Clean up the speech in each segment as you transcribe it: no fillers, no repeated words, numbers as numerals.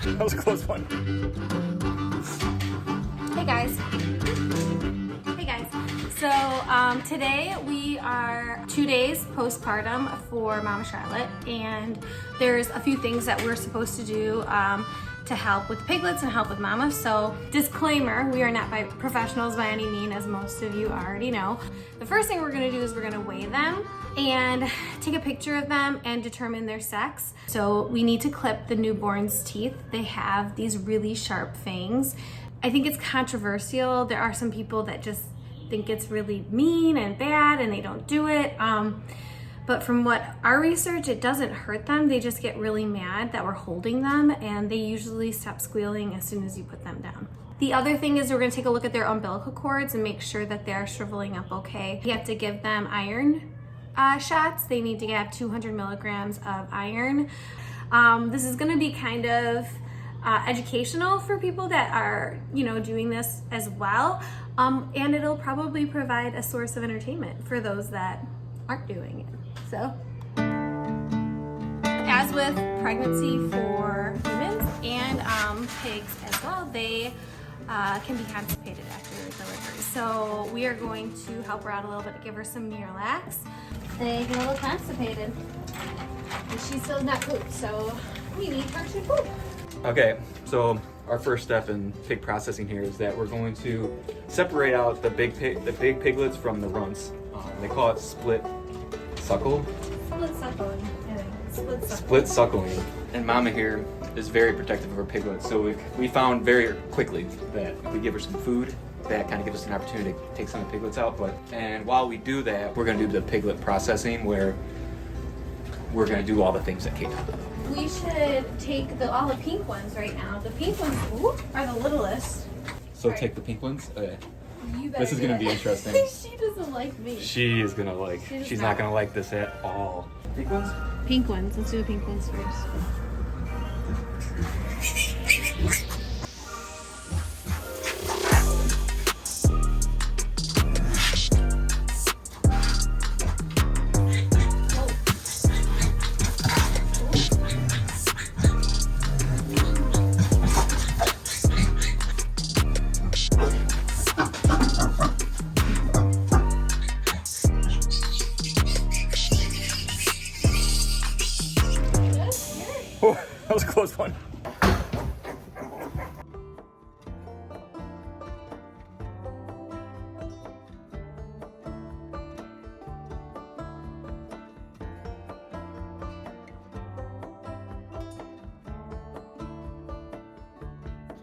That was a close one. Hey guys. So today we are 2 days postpartum for Mama Charlotte, and there's a few things that we're supposed to do to help with piglets and help with Mama. So disclaimer, we are not professionals by any means, as most of you already know. The first thing we're gonna do is we're gonna weigh them and take a picture of them and determine their sex. So we need to clip the newborn's teeth. They have these really sharp fangs. I think it's controversial. There are some people that just think it's really mean and bad and they don't do it. But from what our research, it doesn't hurt them. They just get really mad that we're holding them, and they usually stop squealing as soon as you put them down. The other thing is we're gonna take a look at their umbilical cords and make sure that they're shriveling up okay. You have to give them iron shots. They need to have 200 milligrams of iron. This is gonna be kind of educational for people that are, doing this as well. And it'll probably provide a source of entertainment for those that aren't doing it. So, as with pregnancy for humans and pigs as well, they can be constipated after delivery. So we are going to help her out a little bit, give her some Miralax. They get a little constipated, and she still not pooped, so we need her to poop. Okay, so our first step in pig processing here is that we're going to separate out the big piglets from the runts. They call it split suckling. Split suckling. And Mama here is very protective of her piglets, so we found very quickly that if we give her some food, that kind of gives us an opportunity to take some of the piglets out. And while we do that, we're going to do the piglet processing, where we're going to do all the things that Kate did. We should take all the pink ones right now. The pink ones are the littlest. So right. Take the pink ones? Okay. This is going to be interesting. She doesn't like me. She is going to like, she's not going to like this at all. Pink ones? Pink ones. Let's do the pink ones first. That was a close one.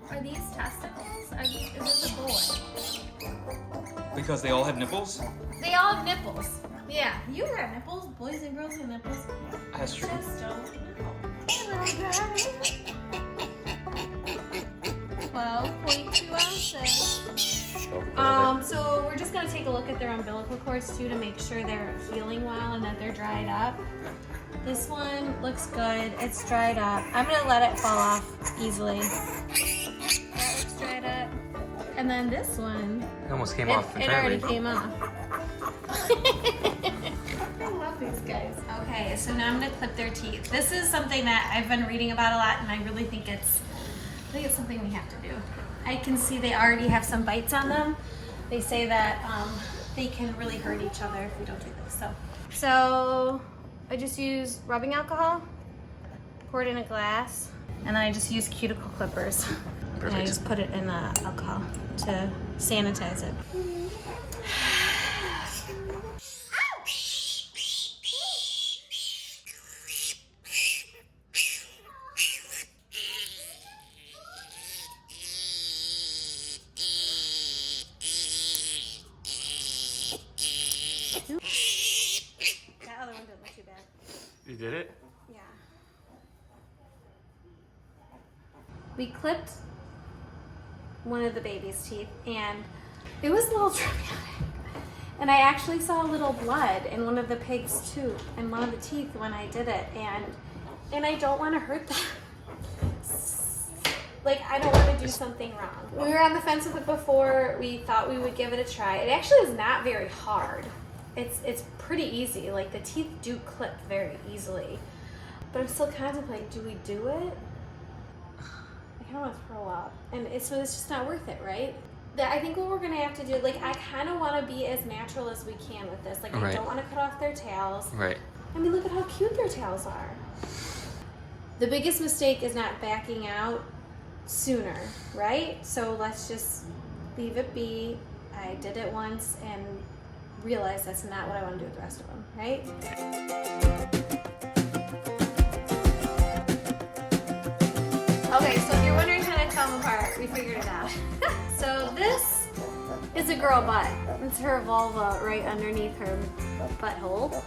Are these testicles? Is this a boy? Because they all have nipples? They all have nipples. Yeah, you have nipples. Boys and girls have nipples. That's true. Just don't know. 12.2 ounces. So we're just gonna take a look at their umbilical cords too to make sure they're healing well and that they're dried up. This one looks good. It's dried up. I'm gonna let it fall off easily. That looks dried up. And then this one. It almost came off entirely. It already came off. I love these guys. Okay, so now I'm gonna clip their teeth. This is something that I've been reading about a lot, and I really think it's something we have to do. I can see they already have some bites on them. They say that they can really hurt each other if we don't do this. So I just use rubbing alcohol, pour it in a glass, and then I just use cuticle clippers. Perfect. And I just put it in the alcohol to sanitize it. That other one didn't look too bad. You did it? Yeah. We clipped one of the baby's teeth, and it was a little traumatic. And I actually saw a little blood in one of the pig's tooth, in one of the teeth when I did it, and I don't want to hurt them. Like, I don't want to do something wrong. We were on the fence with it before. We thought we would give it a try. It actually is not very hard. It's pretty easy. Like, the teeth do clip very easily. But I'm still contemplating, do we do it? kind of want to throw up. And so it's just not worth it, right? I think what we're going to have to do, like, I kind of want to be as natural as we can with this. Like, I don't want to cut off their tails. Right. I mean, look at how cute their tails are. The biggest mistake is not backing out sooner, right? So let's just leave it be. I did it once and realized that's not what I want to do with the rest of them, right? Okay, so if you're wondering how to tell them apart, we figured it out. So this is a girl butt. It's her vulva right underneath her butthole.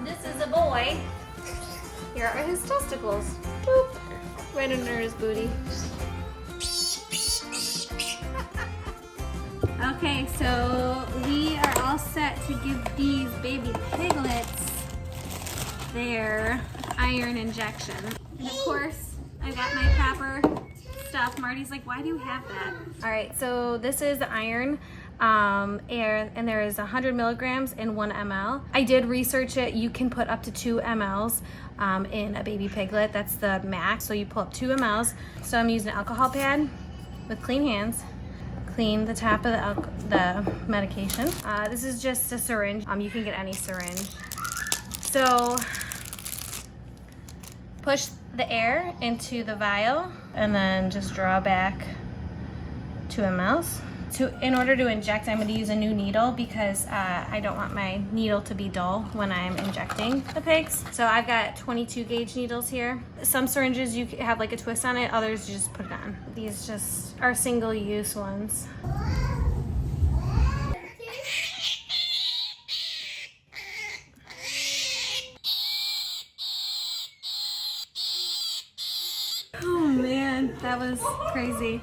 This is a boy. Here are his testicles. Boop. Right under his booty. Okay, so we are all set to give these baby piglets their iron injection. And of course, I got my proper stuff. Marty's like, why do you have that? All right, so this is the iron. And there is 100 milligrams in 1 ml. I did research it. You can put up to 2 mLs in a baby piglet. That's the max. So you pull up 2 mLs. So I'm using an alcohol pad with clean hands. Clean the top of the medication. This is just a syringe. You can get any syringe. So push the air into the vial and then just draw back 2 mLs. In order to inject, I'm going to use a new needle because I don't want my needle to be dull when I'm injecting the pigs. So I've got 22 gauge needles here. Some syringes you have like a twist on it, others you just put it on. These just are single use ones. Oh man, that was crazy.